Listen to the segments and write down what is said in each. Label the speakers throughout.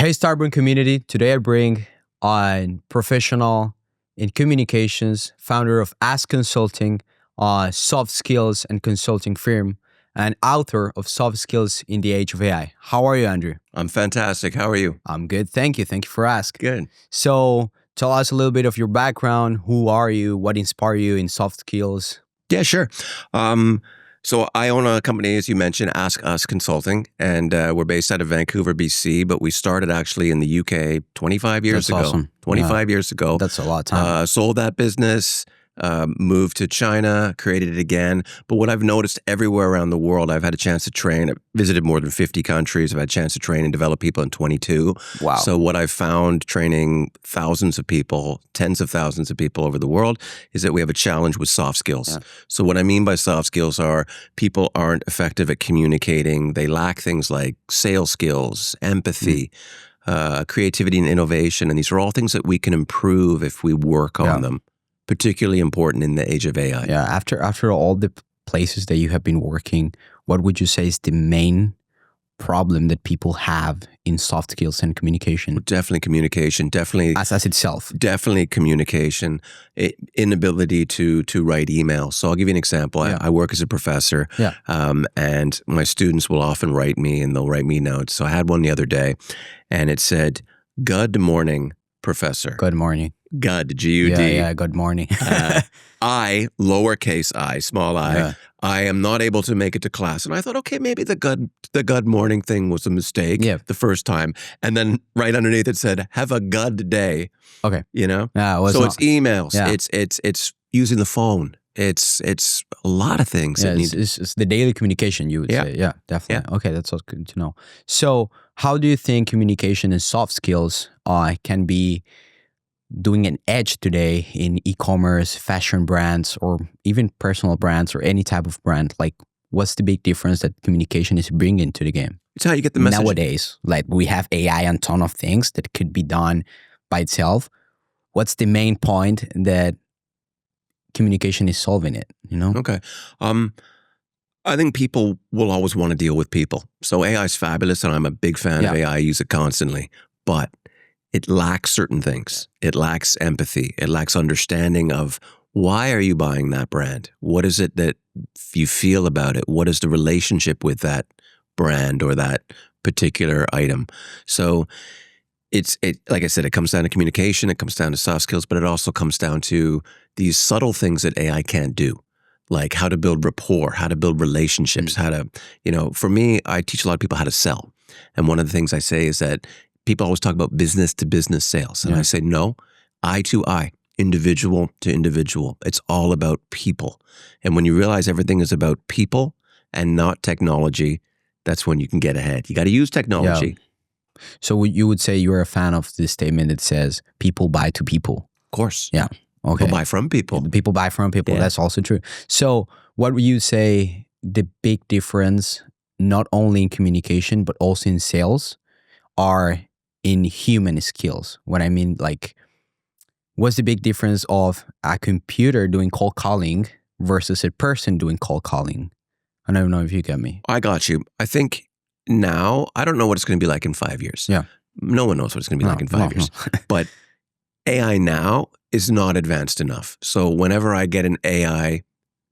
Speaker 1: Hey, Starburn community. Today I bring on professional in communications, founder of Ask Consulting, soft skills and consulting firm, and author of Soft Skills in the Age of AI. How are you, Andrew?
Speaker 2: I'm fantastic. How are you?
Speaker 1: I'm good. Thank you. Thank you for asking.
Speaker 2: Good.
Speaker 1: So tell us a little bit of your background. Who are you? What inspired you in soft skills?
Speaker 2: Yeah, sure. So I own a company, as you mentioned, Ask Us Consulting, and we're based out of Vancouver, BC, but we started actually in the UK 25 years
Speaker 1: That's
Speaker 2: ago.
Speaker 1: awesome.
Speaker 2: 25 years ago.
Speaker 1: That's a lot of time.
Speaker 2: Sold that business, moved to China, created it again. But what I've noticed everywhere around the world, I've had a chance to train. I've visited more than 50 countries. I've had a chance to train and develop people in 22.
Speaker 1: Wow.
Speaker 2: So what I've found training thousands of people, tens of thousands of people over the world, is that we have a challenge with soft skills.
Speaker 1: Yeah.
Speaker 2: So what I mean by soft skills are people aren't effective at communicating. They lack things like sales skills, empathy, creativity and innovation. And these are all things that we can improve if we work on them. Particularly important in the age of AI.
Speaker 1: Yeah. After all the places that you have been working, what would you say is the main problem that people have in soft skills and communication?
Speaker 2: Definitely communication. Definitely
Speaker 1: as itself.
Speaker 2: Definitely communication. Inability to write emails. So I'll give you an example.
Speaker 1: Yeah.
Speaker 2: I work as a professor, and my students will often write me, and they'll write me notes. So I had one the other day, and it said, "Good morning, professor."
Speaker 1: Good morning.
Speaker 2: Good, G-U-D.
Speaker 1: Yeah, good morning.
Speaker 2: I, lowercase I, small I, I am not able to make it to class. And I thought, okay, maybe the good morning thing was a mistake the first time. And then right underneath it said, have a good day.
Speaker 1: Okay.
Speaker 2: You know?
Speaker 1: So
Speaker 2: it's emails.
Speaker 1: Yeah.
Speaker 2: It's using the phone. It's a lot of things.
Speaker 1: Yeah, it's the daily communication, you would say. Yeah, definitely. Yeah. Okay, that's all good to know. So how do you think communication and soft skills can be doing an edge today in e-commerce, fashion brands, or even personal brands or any type of brand? Like, what's the big difference that communication is bringing to the game?
Speaker 2: It's how you get the message.
Speaker 1: Nowadays, like we have AI and ton of things that could be done by itself. What's the main point that communication is solving it, you know?
Speaker 2: Okay. I think people will always want to deal with people. So AI is fabulous, and I'm a big fan of AI. I use it constantly. But it lacks certain things. It lacks empathy. It lacks understanding of why are you buying that brand? What is it that you feel about it? What is the relationship with that brand or that particular item? So it like I said, it comes down to communication. It comes down to soft skills, but it also comes down to these subtle things that AI can't do, like how to build rapport, how to build relationships, how to, for me, I teach a lot of people how to sell. And one of the things I say is that people always talk about business to business sales. And I say, no, eye to eye, individual to individual. It's all about people. And when you realize everything is about people and not technology, that's when you can get ahead. You got to use technology.
Speaker 1: Yeah. So you would say you're a fan of this statement that says people buy to people.
Speaker 2: Of course.
Speaker 1: Yeah. Okay.
Speaker 2: People buy from people.
Speaker 1: People buy from people. Yeah. That's also true. So what would you say the big difference, not only in communication, but also in sales, are in human skills? What I mean, like, what's the big difference of a computer doing cold calling versus a person doing cold calling? I don't know if you get me.
Speaker 2: I got you. I think now, I don't know what it's going to be like in 5 years.
Speaker 1: Yeah.
Speaker 2: No one knows what it's going to be like in 5 years. But AI now is not advanced enough. So whenever I get an AI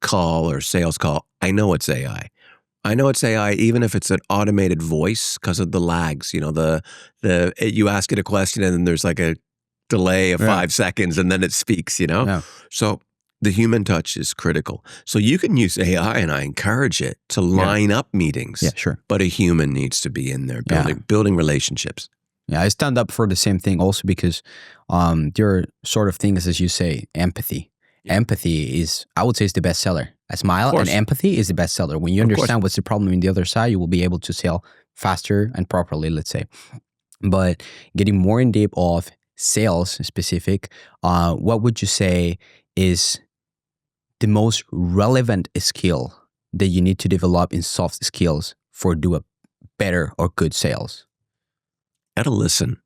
Speaker 2: call or sales call, I know it's AI. I know it's AI, even if it's an automated voice, because of the lags. You ask it a question and then there's like a delay of 5 seconds and then it speaks,
Speaker 1: Yeah.
Speaker 2: So the human touch is critical. So you can use AI, and I encourage it to line up meetings.
Speaker 1: Yeah, sure.
Speaker 2: But a human needs to be in there building relationships.
Speaker 1: Yeah, I stand up for the same thing also because there are sort of things, as you say, empathy. Yeah. Empathy is, I would say, is the best seller. A smile and empathy is the best seller. When you understand what's the problem in the other side, you will be able to sell faster and properly, let's say. But getting more in depth of sales specific, what would you say is the most relevant skill that you need to develop in soft skills for do a better or good sales?
Speaker 2: Gotta listen.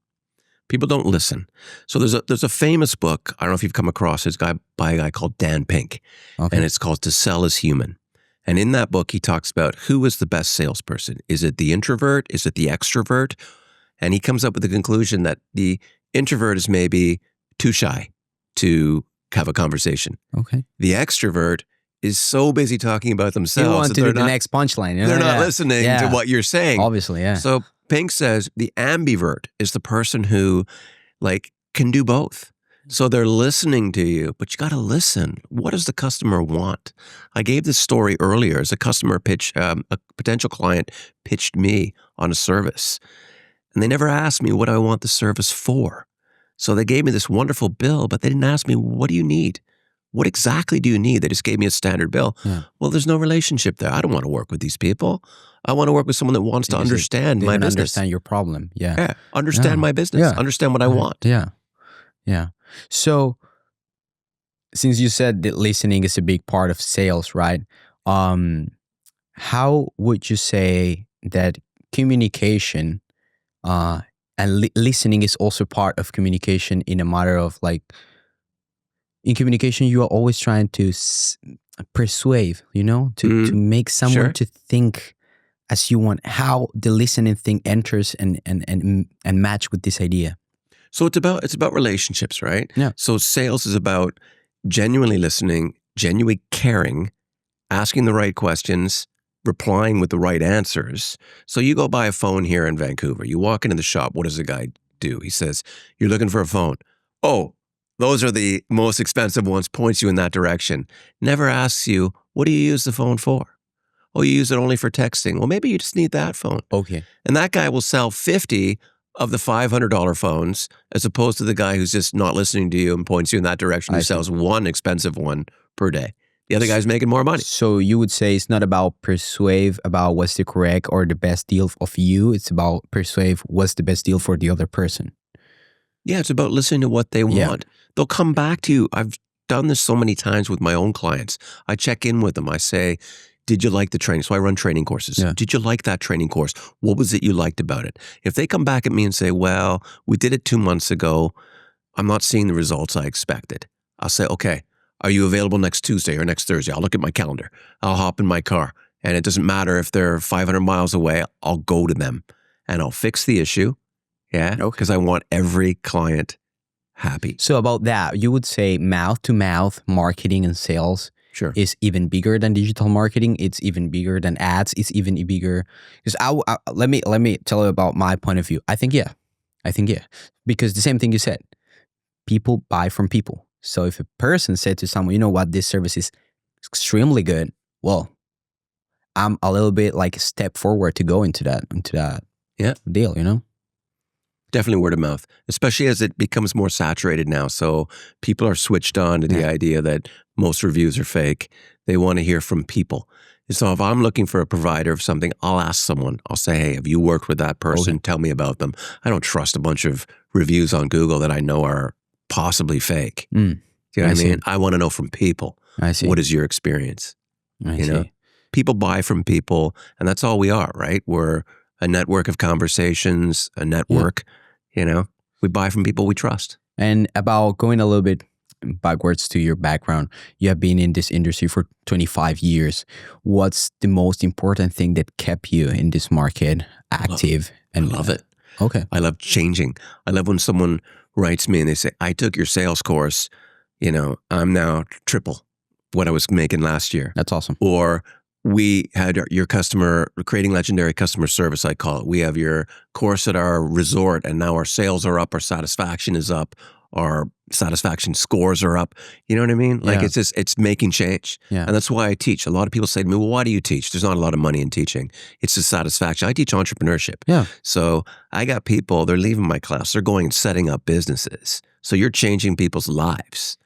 Speaker 2: People don't listen. So there's a famous book, I don't know if you've come across it, by a guy called Dan Pink, and it's called To Sell is Human. And in that book, he talks about who is the best salesperson. Is it the introvert? Is it the extrovert? And he comes up with the conclusion that the introvert is maybe too shy to have a conversation.
Speaker 1: Okay.
Speaker 2: The extrovert is so busy talking about themselves.
Speaker 1: You want to do the next punchline.
Speaker 2: They're not listening to what you're saying.
Speaker 1: Obviously, yeah.
Speaker 2: So Pink says the ambivert is the person who like can do both. So they're listening to you, but you got to listen. What does the customer want? I gave this story earlier as a customer pitch, a potential client pitched me on a service, and they never asked me what I want the service for. So they gave me this wonderful bill, but they didn't ask me, what do you need? What exactly do you need? They just gave me a standard bill. Yeah. Well, there's no relationship there. I don't want to work with these people. I want to work with someone that wants to understand my business.
Speaker 1: Understand your problem. Yeah.
Speaker 2: Understand my business. Yeah. Understand what I want.
Speaker 1: Yeah. Yeah. So since you said that listening is a big part of sales, right? How would you say that communication and listening is also part of communication in a matter of like, in communication, you are always trying to persuade, to make someone to think as you want, how the listening thing enters and match with this idea.
Speaker 2: So it's about relationships, right?
Speaker 1: Yeah.
Speaker 2: So sales is about genuinely listening, genuinely caring, asking the right questions, replying with the right answers. So you go buy a phone here in Vancouver. You walk into the shop. What does the guy do? He says, "You're looking for a phone." "Oh, those are the most expensive ones," points you in that direction. Never asks you, what do you use the phone for? "Oh, you use it only for texting." Well, maybe you just need that phone.
Speaker 1: Okay.
Speaker 2: And that guy will sell 50 of the $500 phones as opposed to the guy who's just not listening to you and points you in that direction who sells one expensive one per day. The other guy's making more money.
Speaker 1: So you would say it's not about persuade about what's the correct or the best deal of you. It's about persuade what's the best deal for the other person.
Speaker 2: Yeah, it's about listening to what they want. They'll come back to you. I've done this so many times with my own clients. I check in with them. I say, "Did you like the training?" So I run training courses. Yeah. "Did you like that training course? What was it you liked about it?" If they come back at me and say, "Well, we did it 2 months ago. I'm not seeing the results I expected." I'll say, "Okay, are you available next Tuesday or next Thursday?" I'll look at my calendar. I'll hop in my car. And it doesn't matter if they're 500 miles away. I'll go to them and I'll fix the issue. Yeah, because I want every client happy.
Speaker 1: So about that, you would say mouth-to-mouth marketing and sales is even bigger than digital marketing. It's even bigger than ads. It's even bigger. Because let me tell you about my point of view. I think yeah. Because the same thing you said, people buy from people. So if a person said to someone, "You know what, this service is extremely good," well, I'm a little bit like a step forward to go into that deal,
Speaker 2: Definitely word of mouth, especially as it becomes more saturated now. So people are switched on to the idea that most reviews are fake. They want to hear from people. So if I'm looking for a provider of something, I'll ask someone. I'll say, "Hey, have you worked with that person? Tell me about them." I don't trust a bunch of reviews on Google that I know are possibly fake. Do you know what I mean? I want to know from people.
Speaker 1: I see.
Speaker 2: What is your experience? I see. People buy from people, and that's all we are, right? We're a network of conversations, a network. We buy from people we trust.
Speaker 1: And about going a little bit backwards to your background, you have been in this industry for 25 years. What's the most important thing that kept you in this market active?
Speaker 2: I love it.
Speaker 1: Okay.
Speaker 2: I love changing. I love when someone writes me and they say, "I took your sales course. I'm now triple what I was making last year."
Speaker 1: That's awesome.
Speaker 2: Or, "We had your creating legendary customer service," I call it. "We have your course at our resort and now our sales are up, our satisfaction is up, our satisfaction scores are up." You know what I mean? Like it's making change.
Speaker 1: Yeah.
Speaker 2: And that's why I teach. A lot of people say to me, "Well, why do you teach?" There's not a lot of money in teaching. It's the satisfaction. I teach entrepreneurship.
Speaker 1: Yeah.
Speaker 2: So I got people, they're leaving my class. They're going and setting up businesses. So you're changing people's lives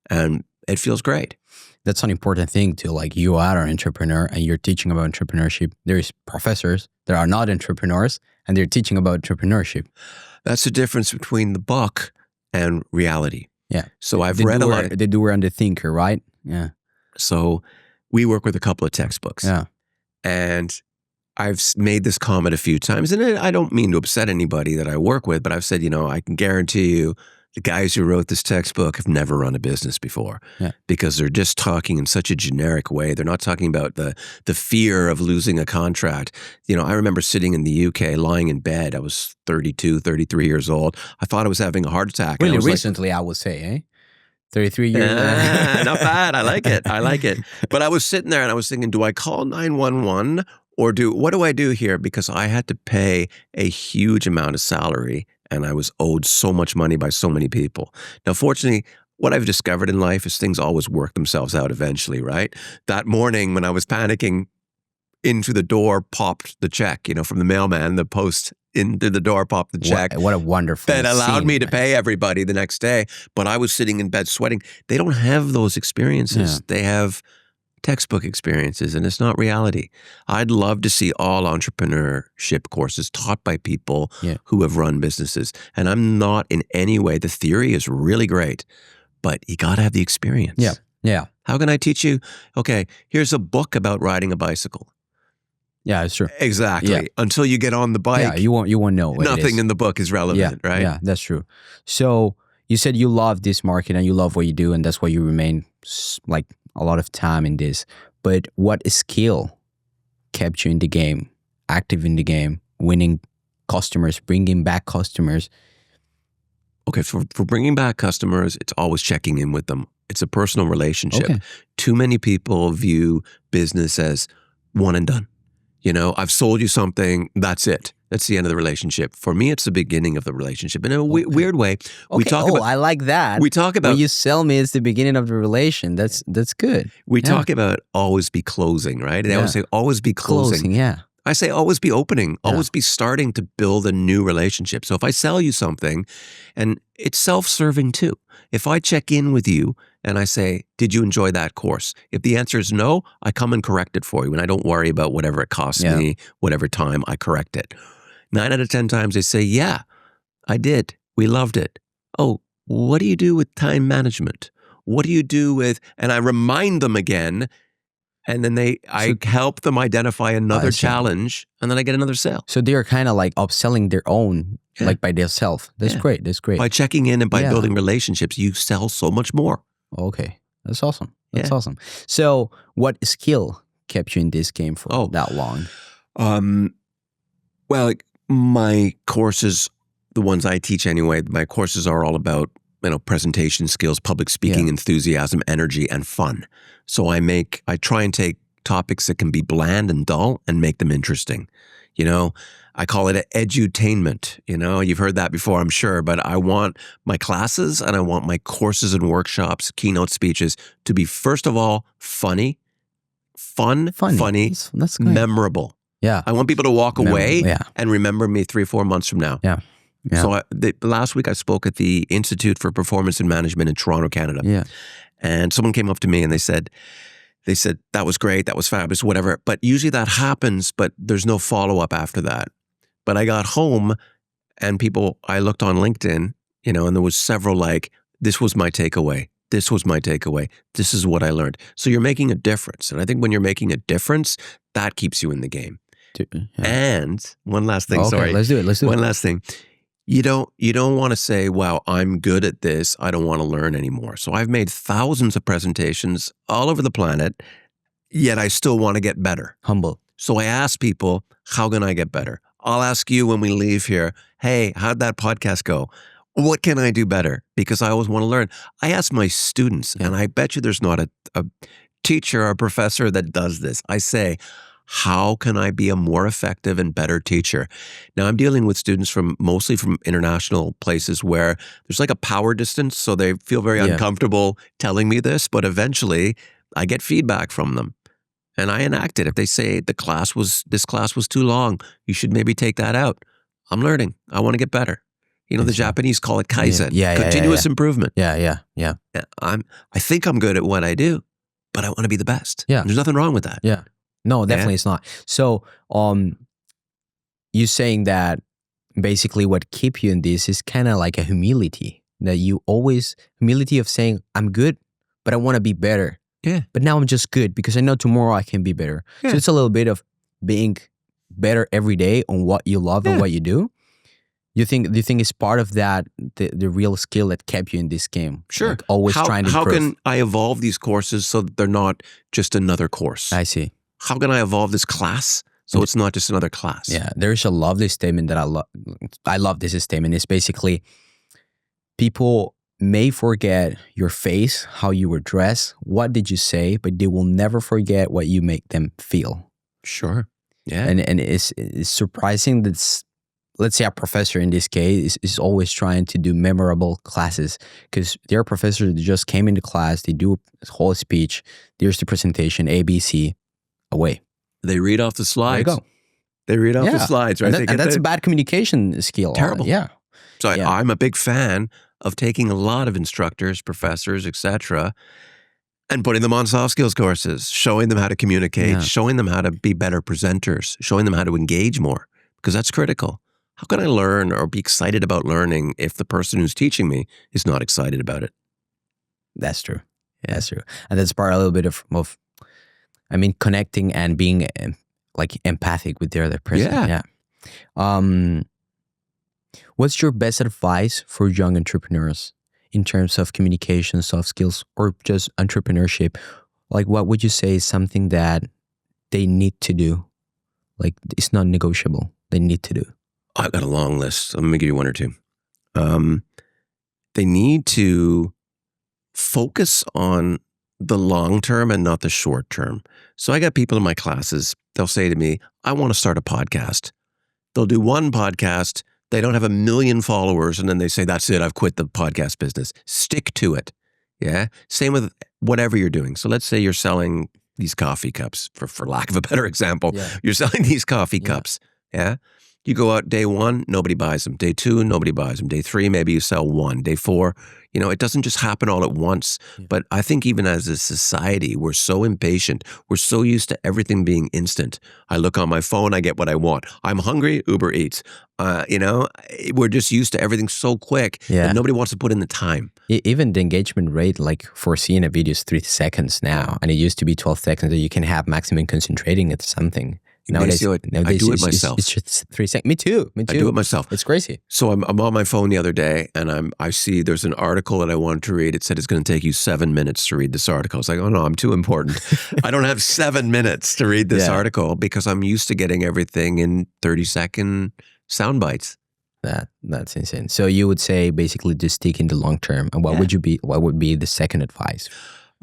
Speaker 2: and it feels great.
Speaker 1: That's an important thing too. Like you are an entrepreneur and you're teaching about entrepreneurship. There's professors that are not entrepreneurs and they're teaching about entrepreneurship.
Speaker 2: That's the difference between the book and reality.
Speaker 1: Yeah.
Speaker 2: So I've read a lot.
Speaker 1: The doer and the thinker, right? Yeah.
Speaker 2: So we work with a couple of textbooks.
Speaker 1: Yeah.
Speaker 2: And I've made this comment a few times, and I don't mean to upset anybody that I work with, but I've said, I can guarantee you the guys who wrote this textbook have never run a business before because they're just talking in such a generic way. They're not talking about the fear of losing a contract. You know, I remember sitting in the UK, lying in bed. I was 32, 33 years old. I thought I was having a heart attack.
Speaker 1: Really recently, I would say, eh? 33 years old.
Speaker 2: Not bad. I like it. I like it. But I was sitting there and I was thinking, do I call 911 or what do I do here? Because I had to pay a huge amount of salary and I was owed so much money by so many people. Now, fortunately, what I've discovered in life is things always work themselves out eventually, right? That morning when I was panicking, into the door popped the check, you know, from the mailman, the post into the door popped the check.
Speaker 1: What a wonderful
Speaker 2: that allowed
Speaker 1: scene,
Speaker 2: me to pay everybody the next day. But I was sitting in bed sweating. They don't have those experiences. They have textbook experiences, and it's not reality. I'd love to see all entrepreneurship courses taught by people who have run businesses. And I'm not in any way, the theory is really great, but you got to have the experience.
Speaker 1: Yeah.
Speaker 2: How can I teach you? Okay, here's a book about riding a bicycle.
Speaker 1: Yeah, it's true.
Speaker 2: Exactly.
Speaker 1: Yeah.
Speaker 2: Until you get on the bike,
Speaker 1: you won't know what
Speaker 2: nothing in the book is relevant, right?
Speaker 1: Yeah, that's true. So you said you love this market and you love what you do, and that's why you remain like a lot of time in this. But what skill kept you in the game, active in the game, winning customers, bringing back customers?
Speaker 2: Okay, for bringing back customers, it's always checking in with them. It's a personal relationship.
Speaker 1: Okay.
Speaker 2: Too many people view business as one and done. You know, I've sold you something, that's it. That's the end of the relationship. For me, it's the beginning of the relationship. In a weird way, we talk about...
Speaker 1: I like that.
Speaker 2: We talk about...
Speaker 1: When you sell me, it's the beginning of the relation. That's good.
Speaker 2: We talk about always be closing, right? They always say always be closing. I say always be opening, always be starting to build a new relationship. So if I sell you something, and it's self-serving too. If I check in with you and I say, did you enjoy that course? If the answer is no, I come and correct it for you. And I don't worry about whatever it costs me, whatever time, I correct it. 9 out of 10 times they say, yeah, I did. We loved it. Oh, what do you do with time management? What do you do with, and I remind them again, and then I help them identify another challenge, and then I get another sale.
Speaker 1: So they're kind of like upselling their own, like by themselves. That's great. That's great.
Speaker 2: By checking in and by building relationships, you sell so much more.
Speaker 1: Okay. That's awesome. That's awesome. So what skill kept you in this game for that long?
Speaker 2: Well, my courses, the ones I teach anyway, my courses are all about, you know, presentation skills, public speaking, enthusiasm, energy, and fun. So I try and take topics that can be bland and dull and make them interesting. You know, I call it edutainment. You know, you've heard that before, I'm sure, but I want my classes and I want my courses and workshops, keynote speeches to be, first of all, funny, that's memorable.
Speaker 1: Yeah.
Speaker 2: I want people to walk away and remember me 3 or 4 months from now.
Speaker 1: Yeah.
Speaker 2: So last week I spoke at the Institute for Performance and Management in Toronto, Canada.
Speaker 1: Yeah.
Speaker 2: And someone came up to me and they said, that was great, that was fabulous, whatever. But usually that happens, but there's no follow-up after that. But I got home and I looked on LinkedIn, you know, and there was several like, this was my takeaway. This was my takeaway. This is what I learned. So you're making a difference. And I think when you're making a difference, that keeps you in the game. And one last thing, sorry.
Speaker 1: Let's do it.
Speaker 2: One last thing. You don't want to say, wow, I'm good at this. I don't want to learn anymore. So I've made thousands of presentations all over the planet, yet I still want to get better.
Speaker 1: Humble.
Speaker 2: So I ask people, how can I get better? I'll ask you when we leave here, hey, how'd that podcast go? What can I do better? Because I always want to learn. I ask my students, and I bet you there's not a teacher or a professor that does this. I say, how can I be a more effective and better teacher? Now, I'm dealing with students mostly from international places where there's like a power distance, so they feel very uncomfortable telling me this, but eventually I get feedback from them and I enact it. If they say this class was too long, you should maybe take that out. I'm learning. I want to get better. You know, the Japanese call it kaizen, continuous improvement.
Speaker 1: Yeah.
Speaker 2: I think I'm good at what I do, but I want to be the best.
Speaker 1: Yeah.
Speaker 2: And there's nothing wrong with that.
Speaker 1: Yeah. No, definitely it's not. So, you saying that basically what keep you in this is kind of like a humility, that humility of saying, I'm good, but I want to be better.
Speaker 2: Yeah.
Speaker 1: But now I'm just good because I know tomorrow I can be better. Yeah. So it's a little bit of being better every day on what you love and what you do. Do you think it's part of that the real skill that kept you in this game?
Speaker 2: Sure.
Speaker 1: Like always trying to improve.
Speaker 2: How can I evolve these courses so that they're not just another course?
Speaker 1: I see.
Speaker 2: How can I evolve this class so it's not just another class?
Speaker 1: Yeah, there's a lovely statement that I love. I love this statement. It's basically, people may forget your face, how you were dressed, what did you say, but they will never forget what you make them feel.
Speaker 2: Sure. Yeah.
Speaker 1: And it's surprising that, let's say a professor in this case is always trying to do memorable classes, because there are professors that just came into class, they do a whole speech, there's the presentation, ABC, away.
Speaker 2: They read off the slides.
Speaker 1: There you go.
Speaker 2: They read off the slides, right?
Speaker 1: And that's a bad communication skill.
Speaker 2: Terrible.
Speaker 1: Yeah.
Speaker 2: So I'm a big fan of taking a lot of instructors, professors, etc., and putting them on soft skills courses, showing them how to communicate, showing them how to be better presenters, showing them how to engage more, because that's critical. How can I learn or be excited about learning if the person who's teaching me is not excited about it?
Speaker 1: That's true. Yeah, that's true. And that's part a little bit of connecting and being like empathic with the other person. Yeah. What's your best advice for young entrepreneurs in terms of communication, soft skills, or just entrepreneurship? Like, what would you say is something that they need to do? Like, it's not negotiable. They need to do.
Speaker 2: I've got a long list. Let me give you one or two. They need to focus on the long term and not the short term. So I got people in my classes, they'll say to me, I want to start a podcast. They'll do one podcast. They don't have 1 million followers. And then they say, that's it. I've quit the podcast business. Stick to it. Yeah. Same with whatever you're doing. So let's say you're selling these coffee cups, for lack of a better example. Yeah. You're selling these coffee cups. Yeah. You go out day 1, nobody buys them. Day 2, nobody buys them. Day 3, maybe you sell 1. Day 4, it doesn't just happen all at once. Yeah. But I think even as a society, we're so impatient. We're so used to everything being instant. I look on my phone, I get what I want. I'm hungry, Uber Eats. We're just used to everything so quick that nobody wants to put in the time.
Speaker 1: Even the engagement rate, like for seeing a video, is 3 seconds now. And it used to be 12 seconds that you can have maximum concentrating at something. Nowadays,
Speaker 2: I do it myself.
Speaker 1: It's just 3 seconds. Me too.
Speaker 2: I do it myself.
Speaker 1: It's crazy.
Speaker 2: So I'm on my phone the other day, and I see there's an article that I wanted to read. It said it's going to take you 7 minutes to read this article. I was like, oh no, I'm too important. I don't have 7 minutes to read this article because I'm used to getting everything in 30-second sound bites.
Speaker 1: That's insane. So you would say basically just stick in the long term. And what would be the second advice?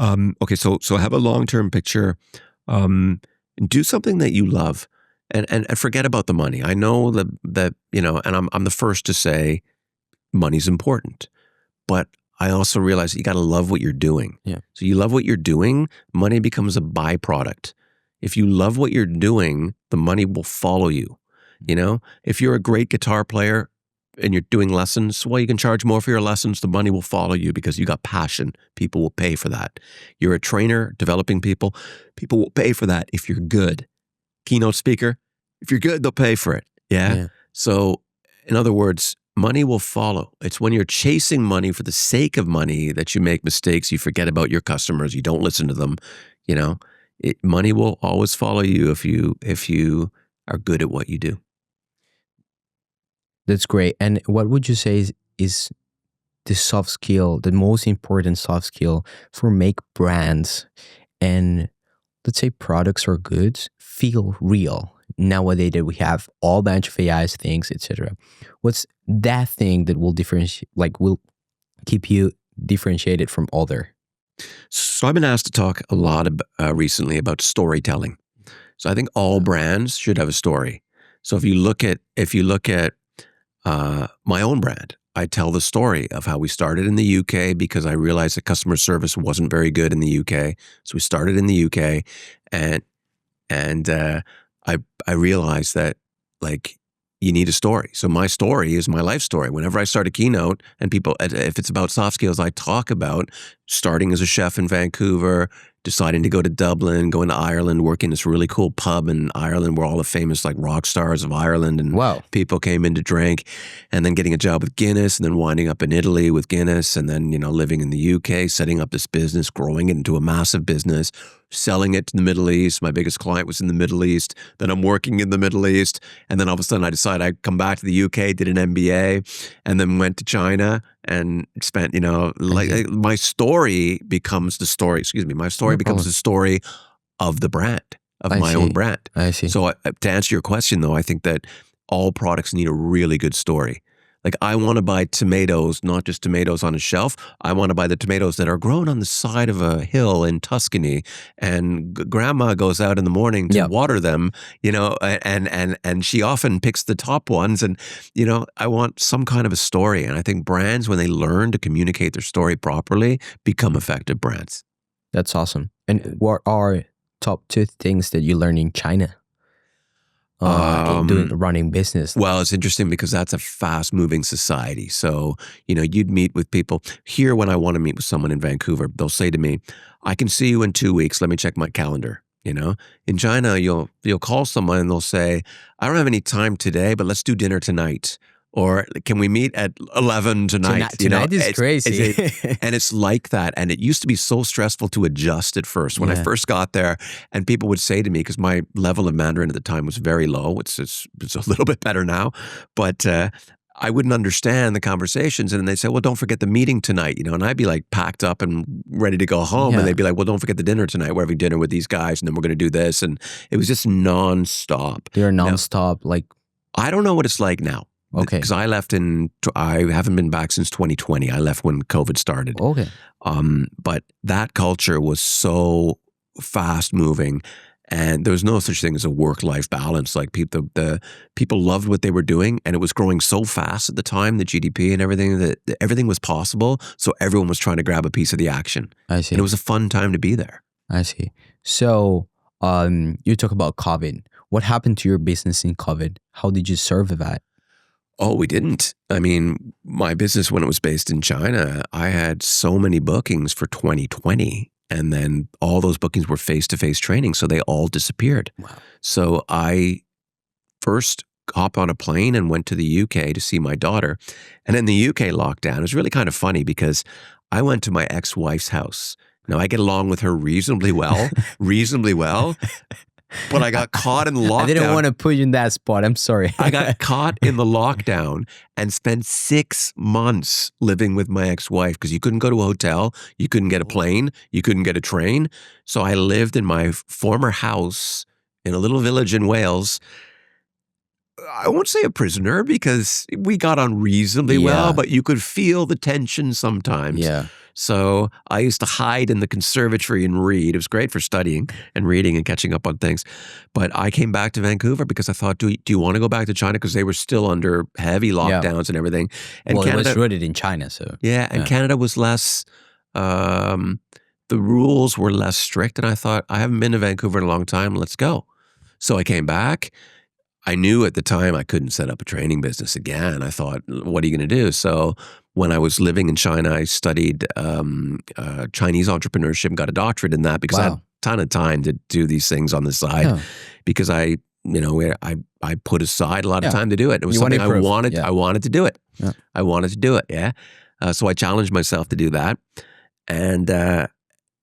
Speaker 2: Okay, so have a long-term picture. Do something that you love, and forget about the money. I know that and I'm the first to say money's important, but I also realize that you got to love what you're doing.
Speaker 1: Yeah.
Speaker 2: So you love what you're doing, money becomes a byproduct. If you love what you're doing, the money will follow you. If you're a great guitar player and you're doing lessons, well, you can charge more for your lessons. The money will follow you because you got passion. People will pay for that. You're a trainer developing people. People will pay for that if you're good. Keynote speaker, if you're good, they'll pay for it. Yeah. So in other words, money will follow. It's when you're chasing money for the sake of money that you make mistakes. You forget about your customers. You don't listen to them. Money will always follow you if you are good at what you do.
Speaker 1: That's great. And what would you say is the soft skill, the most important soft skill for make brands and, let's say, products or goods feel real nowadays that we have all bunch of AIs things, etc.? What's that thing that will will keep you differentiated from other?
Speaker 2: So I've been asked to talk a lot recently about storytelling. So I think all brands should have a story. So if you look at my own brand, I tell the story of how we started in the UK because I realized that customer service wasn't very good in the UK. So we started in the UK, and I realized that you need a story. So my story is my life story. Whenever I start a keynote and people, if it's about soft skills, I talk about starting as a chef in Vancouver, deciding to go to Dublin, going to Ireland, working this really cool pub in Ireland where all the famous rock stars of Ireland and people came in to drink, and then getting a job with Guinness, and then winding up in Italy with Guinness, and then living in the UK, setting up this business, growing it into a massive business, selling it to the Middle East. My biggest client was in the Middle East. Then I'm working in the Middle East. And then all of a sudden I decided I'd come back to the UK, did an MBA, and then went to China and spent, my story becomes the story, my story becomes the story of the brand, of my own brand.
Speaker 1: I see.
Speaker 2: So to answer your question though, I think that all products need a really good story. Like I want to buy tomatoes, not just tomatoes on a shelf. I want to buy the tomatoes that are grown on the side of a hill in Tuscany, and grandma goes out in the morning to water them, and she often picks the top ones. And, I want some kind of a story. And I think brands, when they learn to communicate their story properly, become effective brands.
Speaker 1: That's awesome. And what are top 2 things that you learned in China? Running business?
Speaker 2: Well, it's interesting because that's a fast-moving society. So, you'd meet with people. Here, when I want to meet with someone in Vancouver, they'll say to me, I can see you in 2 weeks. Let me check my calendar. In China, you'll call someone and they'll say, I don't have any time today, but let's do dinner tonight. Or can we meet at 11 tonight?
Speaker 1: Tonight is crazy.
Speaker 2: And it's like that. And it used to be so stressful to adjust at first. When I first got there, and people would say to me, because my level of Mandarin at the time was very low, it's a little bit better now, but I wouldn't understand the conversations. And then they'd say, well, don't forget the meeting tonight, and I'd be like packed up and ready to go home. And they'd be like, well, don't forget the dinner tonight. We're having dinner with these guys and then we're going to do this. And it was just nonstop.
Speaker 1: They're nonstop.
Speaker 2: I don't know what it's like now.
Speaker 1: Okay.
Speaker 2: Because I haven't been back since 2020. I left when COVID started.
Speaker 1: Okay.
Speaker 2: But that culture was so fast moving, and there was no such thing as a work-life balance. Like the people loved what they were doing, and it was growing so fast at the time, the GDP and everything, that everything was possible. So everyone was trying to grab a piece of the action.
Speaker 1: I see.
Speaker 2: And it was a fun time to be there.
Speaker 1: I see. So you talk about COVID. What happened to your business in COVID? How did you survive that?
Speaker 2: Oh, we didn't. I mean, my business, when it was based in China, I had so many bookings for 2020. And then all those bookings were face-to-face training. So they all disappeared.
Speaker 1: Wow.
Speaker 2: So I first hopped on a plane and went to the UK to see my daughter. And in the UK lockdown, it was really kind of funny because I went to my ex-wife's house. Now, I get along with her reasonably well. But I got caught in lockdown.
Speaker 1: I didn't want to put you in that spot. I'm sorry.
Speaker 2: I got caught in the lockdown and spent 6 months living with my ex-wife because you couldn't go to a hotel, you couldn't get a plane, you couldn't get a train. So I lived in my former house in a little village in Wales. I won't say a prisoner because we got on reasonably well, but you could feel the tension sometimes.
Speaker 1: Yeah.
Speaker 2: So I used to hide in the conservatory and read. It was great for studying and reading and catching up on things. But I came back to Vancouver because I thought, do you want to go back to China? Because they were still under heavy lockdowns and everything. And
Speaker 1: Canada, it was rooted in China. So
Speaker 2: and Canada was less, the rules were less strict. And I thought, I haven't been to Vancouver in a long time. Let's go. So I came back. I knew at the time I couldn't set up a training business again. I thought, what are you going to do? So when I was living in China, I studied Chinese entrepreneurship, got a doctorate in that because I had a ton of time to do these things on the side because I put aside a lot of time to do it. It was something I wanted. I wanted to do it. Yeah. I wanted to do it. Yeah. So I challenged myself to do that. And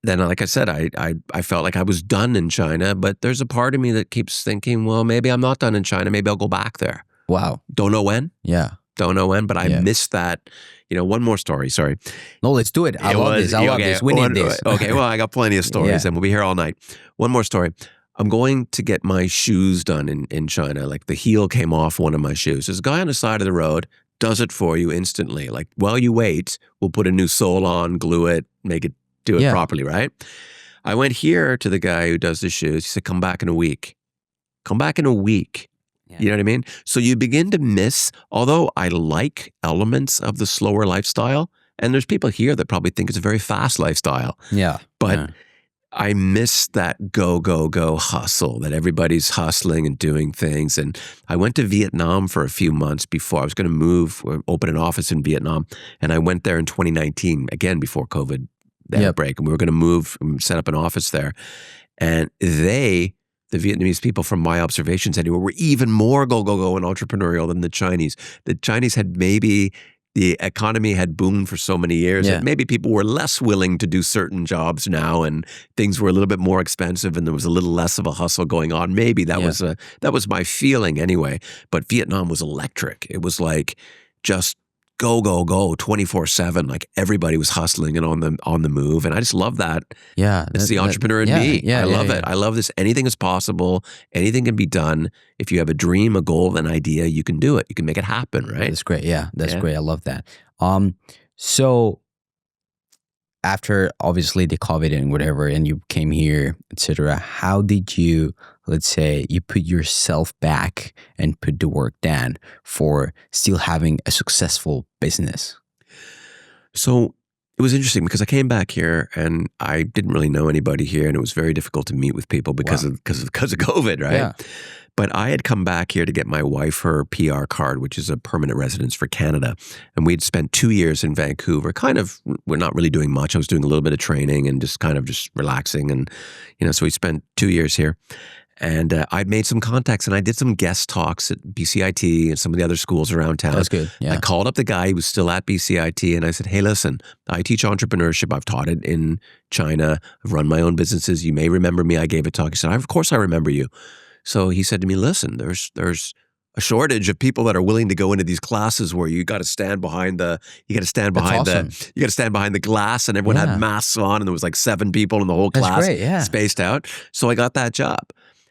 Speaker 2: then, like I said, I felt like I was done in China, but there's a part of me that keeps thinking, well, maybe I'm not done in China. Maybe I'll go back there.
Speaker 1: Wow.
Speaker 2: Don't know when.
Speaker 1: Yeah.
Speaker 2: Don't know when, but I missed that. One more story. Sorry.
Speaker 1: No, let's do it. I love this. We need this.
Speaker 2: Okay. Well, I got plenty of stories and we'll be here all night. One more story. I'm going to get my shoes done in China. Like the heel came off one of my shoes. There's a guy on the side of the road, does it for you instantly. Like while you wait, we'll put a new sole on, glue it, do it properly, right? I went here to the guy who does the shoes. He said, come back in a week. Come back in a week. Yeah. You know what I mean? So you begin to miss, although I like elements of the slower lifestyle, and there's people here that probably think it's a very fast lifestyle.
Speaker 1: Yeah.
Speaker 2: But I miss that go, go, go hustle, that everybody's hustling and doing things. And I went to Vietnam for a few months before. I was going to move, open an office in Vietnam. And I went there in 2019, again, before COVID break. And we were going to move and set up an office there. And the Vietnamese people, from my observations anyway, were even more go, go, go and entrepreneurial than the Chinese. The Chinese had maybe the economy had boomed for so many years that maybe people were less willing to do certain jobs now, and things were a little bit more expensive, and there was a little less of a hustle going on. Maybe that was my feeling anyway. But Vietnam was electric. It was like just go 24/7. Like everybody was hustling and on the move, and I just love that.
Speaker 1: Yeah,
Speaker 2: it's the entrepreneur in me. I love it. I love this. Anything is possible. Anything can be done. If you have a dream, a goal, an idea, you can do it. You can make it happen. Right?
Speaker 1: That's great. Yeah, that's great. I love that. So after obviously the COVID and whatever, and you came here, etc., how did you, let's say, you put yourself back and put the work down for still having a successful business?
Speaker 2: So it was interesting because I came back here and I didn't really know anybody here, and it was very difficult to meet with people because of COVID, right? Yeah. But I had come back here to get my wife her PR card, which is a permanent residence for Canada. And we'd spent 2 years in Vancouver. We're not really doing much. I was doing a little bit of training and just kind of just relaxing. And, so we spent 2 years here. And I'd made some contacts, and I did some guest talks at BCIT and some of the other schools around town.
Speaker 1: That's good. Yeah.
Speaker 2: I called up the guy who was still at BCIT, and I said, hey, listen, I teach entrepreneurship. I've taught it in China. I've run my own businesses. You may remember me. I gave a talk. He said, of course I remember you. So he said to me, listen, there's a shortage of people that are willing to go into these classes where you got to stand behind the glass, and everyone had masks on, and there was like 7 people in the whole class spaced out. So I got that job.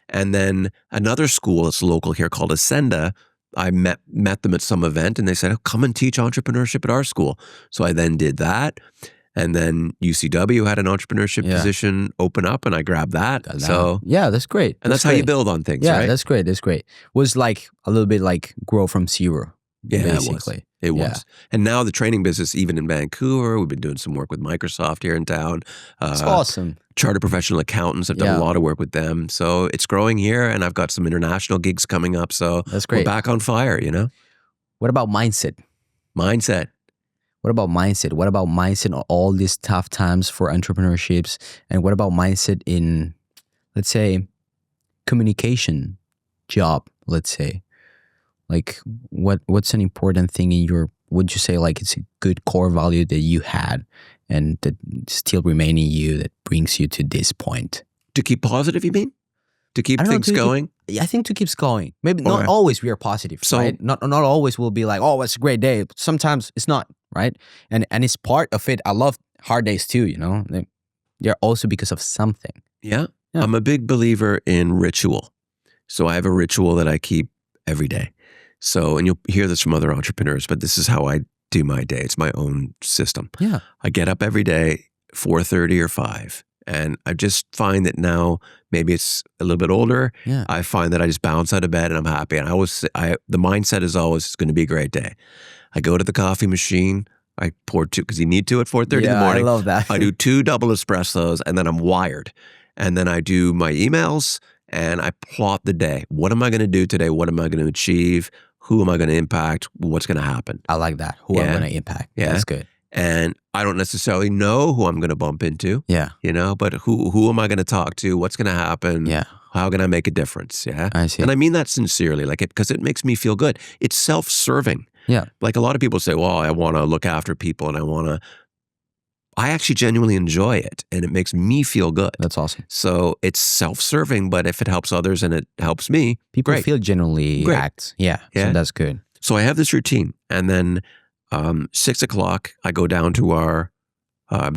Speaker 2: And then another school that's local here called Ascenda, I met them at some event, and they said, come and teach entrepreneurship at our school. So I then did that. And then UCW had an entrepreneurship position open up, and I grabbed that. So
Speaker 1: that's great.
Speaker 2: And that's how you build on things, right?
Speaker 1: Yeah, that's great. That's great. Was like a little bit like grow from zero, basically.
Speaker 2: It was. And now the training business, even in Vancouver, we've been doing some work with Microsoft here in town.
Speaker 1: It's awesome.
Speaker 2: Chartered professional accountants. I've done a lot of work with them. So it's growing here, and I've got some international gigs coming up. So
Speaker 1: that's great.
Speaker 2: We're back on fire,
Speaker 1: What about mindset? What about mindset? What about mindset on all these tough times for entrepreneurships? And what about mindset in, let's say, communication job, let's say? Like, what's an important thing in your, would you say like it's a good core value that you had and that still remain in you that brings you to this point?
Speaker 2: To keep positive, you mean? To keep things going?
Speaker 1: I think to keep going. Maybe not always we are positive, right? Not always we'll be like, oh, it's a great day. Sometimes it's not, right? And it's part of it. I love hard days too, They're also because of something.
Speaker 2: Yeah. I'm a big believer in ritual. So I have a ritual that I keep every day. So, and you'll hear this from other entrepreneurs, but this is how I do my day. It's my own system.
Speaker 1: Yeah.
Speaker 2: I get up every day, 4:30 or 5. And I just find that now, maybe it's a little bit older.
Speaker 1: Yeah.
Speaker 2: I find that I just bounce out of bed and I'm happy. And the mindset is always, it's going to be a great day. I go to the coffee machine. I pour 2, because you need to at 4:30 in the morning.
Speaker 1: I love that.
Speaker 2: I do 2 double espressos, and then I'm wired. And then I do my emails, and I plot the day. What am I going to do today? What am I going to achieve? Who am I going to impact? What's going to happen?
Speaker 1: I like that. Who I'm going to impact. Yeah. That's good.
Speaker 2: And I don't necessarily know who I'm going to bump into.
Speaker 1: Yeah.
Speaker 2: But who am I going to talk to? What's going to happen?
Speaker 1: Yeah.
Speaker 2: How can I make a difference? Yeah.
Speaker 1: I see.
Speaker 2: And I mean that sincerely, because it makes me feel good. It's self-serving.
Speaker 1: Yeah.
Speaker 2: Like a lot of people say, well, I want to look after people and I actually genuinely enjoy it, and it makes me feel good.
Speaker 1: That's awesome.
Speaker 2: So it's self-serving, but if it helps others and it helps me,
Speaker 1: people
Speaker 2: great.
Speaker 1: feel genuinely act. Yeah. So that's good.
Speaker 2: So I have this routine, and then 6 o'clock, I go down to our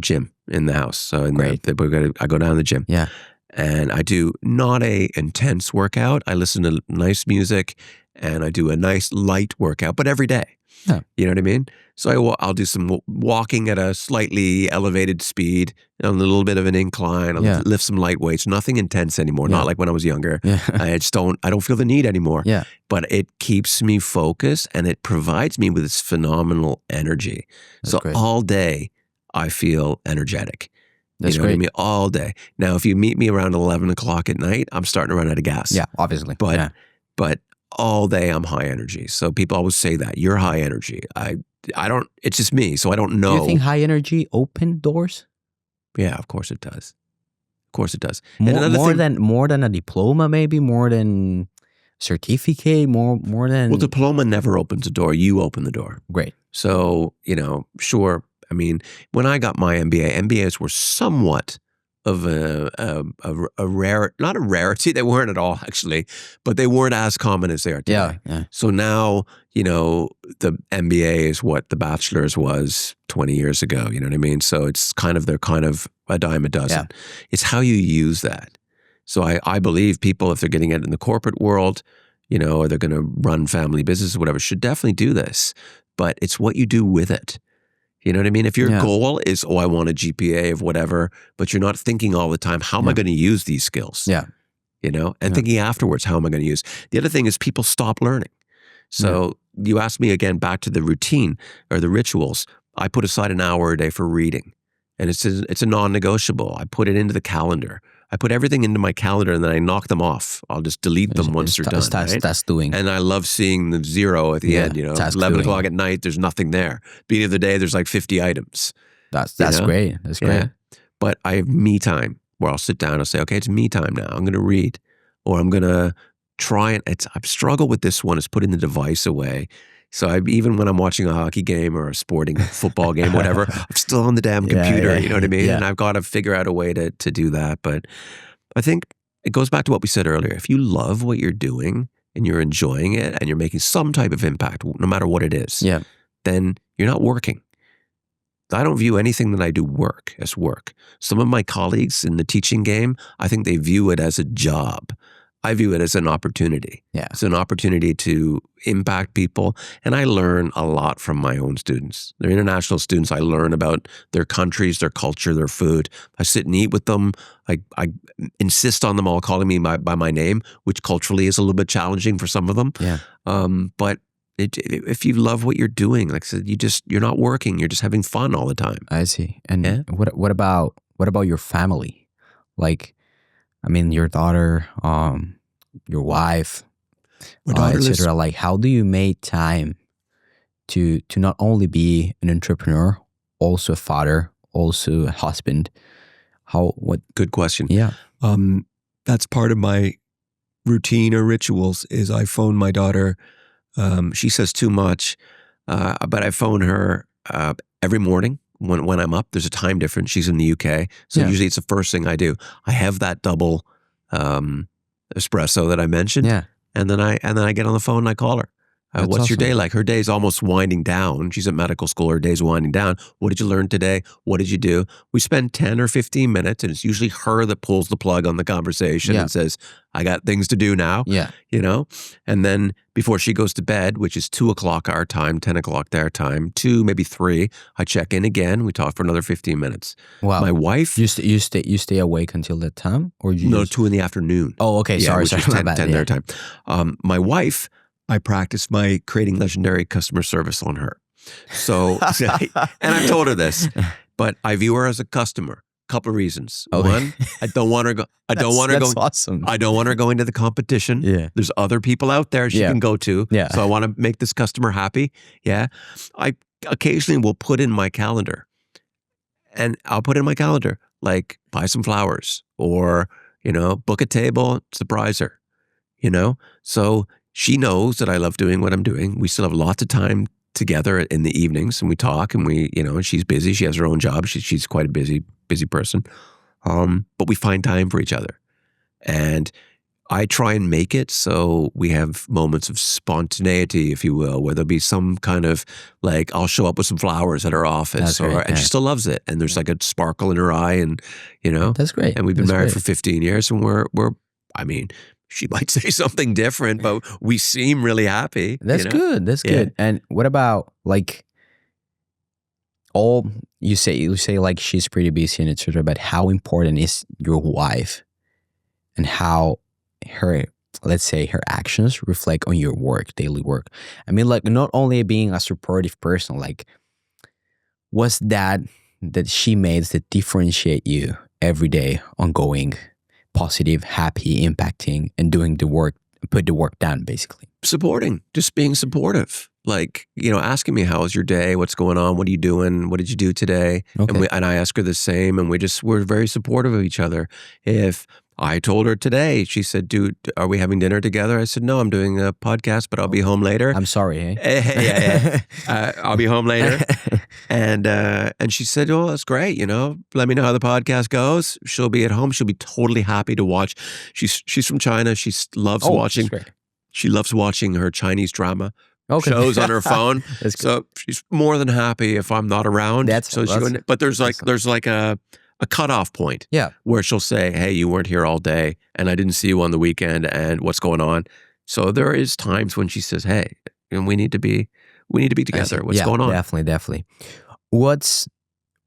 Speaker 2: gym in the house. So I go down to the gym.
Speaker 1: Yeah.
Speaker 2: And I do not a intense workout. I listen to nice music, and I do a nice light workout, but every day.
Speaker 1: Yeah.
Speaker 2: You know what I mean? So I'll do some walking at a slightly elevated speed, a little bit of an incline. I'll lift some light weights. Nothing intense anymore. Not like when I was younger.
Speaker 1: Yeah.
Speaker 2: I don't feel the need anymore.
Speaker 1: Yeah.
Speaker 2: But it keeps me focused, and it provides me with this phenomenal energy.
Speaker 1: That's great.
Speaker 2: All day I feel energetic.
Speaker 1: That's
Speaker 2: great. What I mean? All day. Now, if you meet me around 11 o'clock at night, I'm starting to run out of gas.
Speaker 1: Yeah, obviously.
Speaker 2: But all day I'm high energy. So people always say that you're high energy. I don't. It's just me. So I don't know.
Speaker 1: Do you think high energy open doors?
Speaker 2: Yeah, of course it does. Of course it does.
Speaker 1: More than a diploma, maybe more than certificate, more than.
Speaker 2: Well, diploma never opens a door. You open the door.
Speaker 1: Great.
Speaker 2: So, sure. I mean, when I got my MBA, MBAs were somewhat of a rare, not a rarity, they weren't at all actually, but they weren't as common as they are today.
Speaker 1: Yeah.
Speaker 2: So now, the MBA is what the bachelor's was 20 years ago, you know what I mean? So they're kind of a dime a dozen.
Speaker 1: Yeah.
Speaker 2: It's how you use that. So I believe people, if they're getting it in the corporate world, or they're going to run family business or whatever, should definitely do this. But it's what you do with it. You know what I mean? If your goal is, I want a GPA of whatever, but you're not thinking all the time, how am I going to use these skills?
Speaker 1: Yeah.
Speaker 2: And thinking afterwards, how am I going to use? The other thing is people stop learning. So you asked me again, back to the routine or the rituals. I put aside an hour a day for reading, and it's a non-negotiable. I put it into the calendar. I put everything into my calendar and then I knock them off. I'll just delete them once they're done.
Speaker 1: That's doing.
Speaker 2: And I love seeing the zero at the end, 11 o'clock at night, there's nothing there. Beginning of the day, there's like 50 items.
Speaker 1: That's great. That's great.
Speaker 2: Yeah. But I have me time where I'll sit down and I'll say, okay, it's me time now. I'm going to read, or I'm going to try and I've struggled with this one, is putting the device away. So even when I'm watching a hockey game or a sporting football game, whatever, I'm still on the damn computer, you know what I mean? Yeah. And I've got to figure out a way to do that. But I think it goes back to what we said earlier. If you love what you're doing and you're enjoying it and you're making some type of impact, no matter what it is, then you're not working. I don't view anything that I do as work. Some of my colleagues in the teaching game, I think they view it as a job. I view it as an opportunity.
Speaker 1: Yeah.
Speaker 2: It's an opportunity to impact people. And I learn a lot from my own students. They're international students. I learn about their countries, their culture, their food. I sit and eat with them. I insist on them all calling me by my name, which culturally is a little bit challenging for some of them.
Speaker 1: Yeah.
Speaker 2: But if you love what you're doing, like I said, you're not working. You're just having fun all the time.
Speaker 1: I see. And what about your family? Like, I mean, your daughter, your wife, etc. Like, how do you make time to not only be an entrepreneur, also a father, also a husband?
Speaker 2: Good question.
Speaker 1: Yeah.
Speaker 2: That's part of my routine or rituals. Is I phone my daughter. She says too much, but I phone her every morning. When I'm up, there's a time difference. She's in the UK. So usually it's the first thing I do. I have that double espresso that I mentioned.
Speaker 1: Yeah.
Speaker 2: And then I get on the phone and I call her. What's
Speaker 1: awesome.
Speaker 2: your day like? Her day's almost winding down. She's at medical school. Her day's winding down. What did you learn today? What did you do? We spend 10 or 15 minutes, and it's usually her that pulls the plug on the conversation and says, I got things to do now.
Speaker 1: Yeah.
Speaker 2: And then before she goes to bed, which is 2 o'clock our time, 10 o'clock their time, 2, maybe 3, I check in again. We talk for another 15 minutes.
Speaker 1: Wow.
Speaker 2: My wife...
Speaker 1: You stay awake until that time? Or
Speaker 2: No, 2 in the afternoon.
Speaker 1: Oh, okay. Sorry.
Speaker 2: Which is 10 their time. My wife... I practice my creating legendary customer service on her. So, and I've told her this, but I view her as a customer. Couple of reasons.
Speaker 1: Okay.
Speaker 2: One, I don't want her going.
Speaker 1: Awesome.
Speaker 2: I don't want her going to the competition.
Speaker 1: Yeah.
Speaker 2: There's other people out there she can go to.
Speaker 1: Yeah.
Speaker 2: So I want to make this customer happy. Yeah. I occasionally will put in my calendar, and I'll put in my calendar, like buy some flowers or, book a table, surprise her, So she knows that I love doing what I'm doing. We still have lots of time together in the evenings, and we talk, and and she's busy. She has her own job. She's quite a busy person. But we find time for each other. And I try and make it so we have moments of spontaneity, if you will, where there'll be some kind of like, I'll show up with some flowers at her office, and she still loves it. And there's like a sparkle in her eye, and
Speaker 1: That's great.
Speaker 2: And we've been married for 15 years, and we're she might say something different, but we seem really happy.
Speaker 1: That's good. That's good. And what about like you say like she's pretty busy and etc. But how important is your wife and how let's say her actions reflect on your daily work? I mean, like not only being a supportive person, like what's that she made that differentiate you every day ongoing? Positive, happy, impacting, and doing the work, put the work down, basically.
Speaker 2: Supporting, just being supportive. Like, asking me, how was your day? What's going on? What are you doing? What did you do today? Okay. And I ask her the same, and we're very supportive of each other. If I told her today, she said, dude, are we having dinner together? I said, no, I'm doing a podcast, but I'll be home later.
Speaker 1: I'm sorry,
Speaker 2: I'll be home later. And she said, oh, that's great. Let me know how the podcast goes. She'll be at home. She'll be totally happy to watch. She's from China. She loves watching. She loves watching her Chinese drama shows on her phone. So she's more than happy if I'm not around. But there's like a cutoff point where she'll say, hey, you weren't here all day and I didn't see you on the weekend and what's going on. So there is times when she says, hey, we need to be together. What's going on?
Speaker 1: Definitely. What's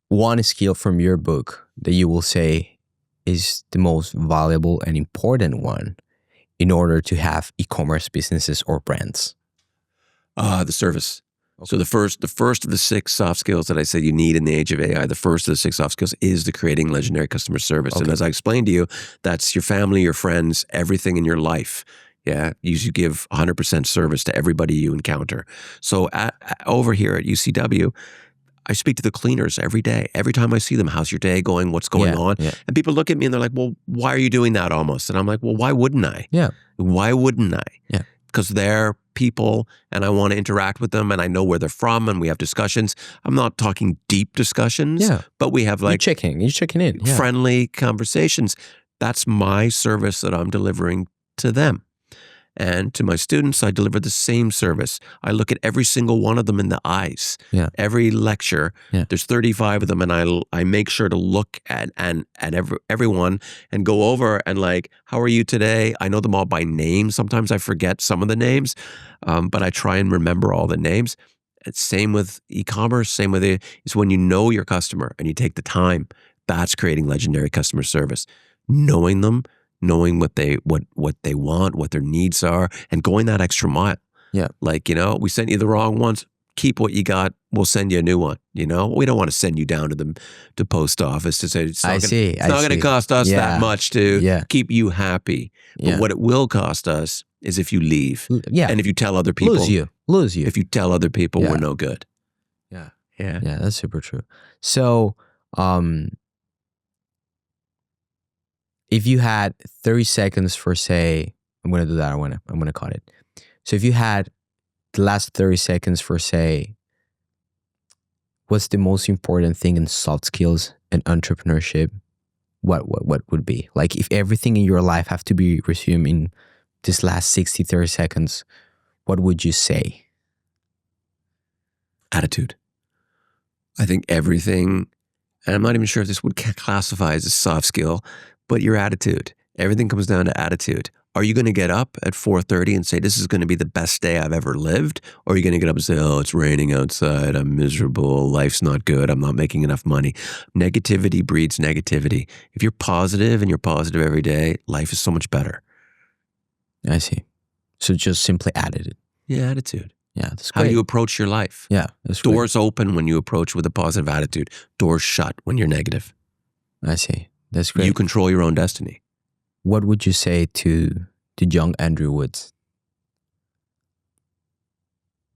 Speaker 1: one skill from your book that you will say is the most valuable and important one in order to have e-commerce businesses or brands?
Speaker 2: The service. Okay. So the first of the 6 soft skills that I said you need in the age of AI, the first of the 6 soft skills is the creating legendary customer service. Okay. And as I explained to you, that's your family, your friends, everything in your life. Yeah, you give 100% service to everybody you encounter. So over here at UCW, I speak to the cleaners every day. Every time I see them, how's your day going? What's going on? Yeah. And people look at me and they're like, well, why are you doing that almost? And I'm like, well, why wouldn't I?
Speaker 1: Yeah.
Speaker 2: Why wouldn't I?
Speaker 1: Yeah.
Speaker 2: Because they're people and I want to interact with them and I know where they're from and we have discussions. I'm not talking deep discussions, but we have like
Speaker 1: you're checking in.
Speaker 2: Friendly conversations. That's my service that I'm delivering to them. And to my students, I deliver the same service. I look at every single one of them in the eyes.
Speaker 1: Yeah.
Speaker 2: Every lecture, there's 35 of them, and I make sure to look at everyone and go over and like, how are you today? I know them all by name. Sometimes I forget some of the names, but I try and remember all the names. It's same with e-commerce. Same with it's when you know your customer and you take the time. That's creating legendary customer service. Knowing them. Knowing what they want, what their needs are, and going that extra mile.
Speaker 1: Yeah.
Speaker 2: Like, we sent you the wrong ones. Keep what you got. We'll send you a new one. We don't want to send you down to the post office to say it's not going to cost us that much to keep you happy. But what it will cost us is if you leave.
Speaker 1: Yeah.
Speaker 2: And if you tell other people.
Speaker 1: Lose you.
Speaker 2: If you tell other people we're no good.
Speaker 1: Yeah.
Speaker 2: Yeah.
Speaker 1: Yeah, that's super true. So, if you had 30 seconds for, say, I'm going to do that. I'm going to cut it. So if you had the last 30 seconds for, say, what's the most important thing in soft skills and entrepreneurship, what would be? Like if everything in your life have to be resumed in this last 30 seconds, what would you say?
Speaker 2: Attitude. I think everything, and I'm not even sure if this would classify as a soft skill, but your attitude. Everything comes down to attitude. Are you going to get up at 4:30 and say, this is going to be the best day I've ever lived? Or are you going to get up and say, oh, it's raining outside, I'm miserable, life's not good, I'm not making enough money? Negativity breeds negativity. If you're positive and you're positive every day, life is so much better.
Speaker 1: I see. So just simply attitude.
Speaker 2: Yeah, attitude.
Speaker 1: Yeah, that's great.
Speaker 2: How you approach your life.
Speaker 1: Yeah, that's
Speaker 2: Doors open when you approach with a positive attitude. Doors shut when you're negative.
Speaker 1: I see. That's great.
Speaker 2: You control your own destiny.
Speaker 1: What would you say to young Andrew Woods?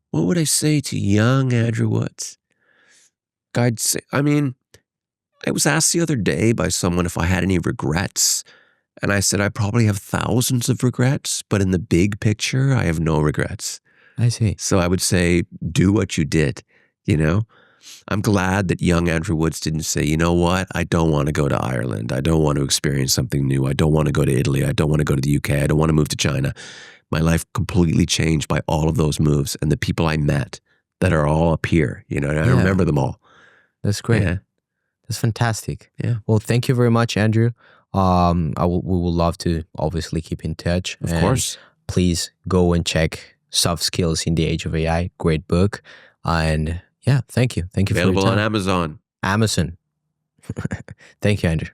Speaker 2: What would I say to young Andrew Woods? I'd say, I was asked the other day by someone if I had any regrets. And I said, I probably have thousands of regrets, but in the big picture, I have no regrets.
Speaker 1: I see.
Speaker 2: So I would say, do what you did, I'm glad that young Andrew Woods didn't say, you know what, I don't want to go to Ireland. I don't want to experience something new. I don't want to go to Italy. I don't want to go to the UK. I don't want to move to China. My life completely changed by all of those moves and the people I met that are all up here, and I remember them all.
Speaker 1: That's great.
Speaker 2: Yeah.
Speaker 1: That's fantastic.
Speaker 2: Yeah.
Speaker 1: Well, thank you very much, Andrew. We would love to obviously keep in touch.
Speaker 2: Of course.
Speaker 1: Please go and check Soft Skills in the Age of AI. Great book. And yeah, thank you. Thank you for your time.
Speaker 2: Available on Amazon.
Speaker 1: Thank you, Andrew.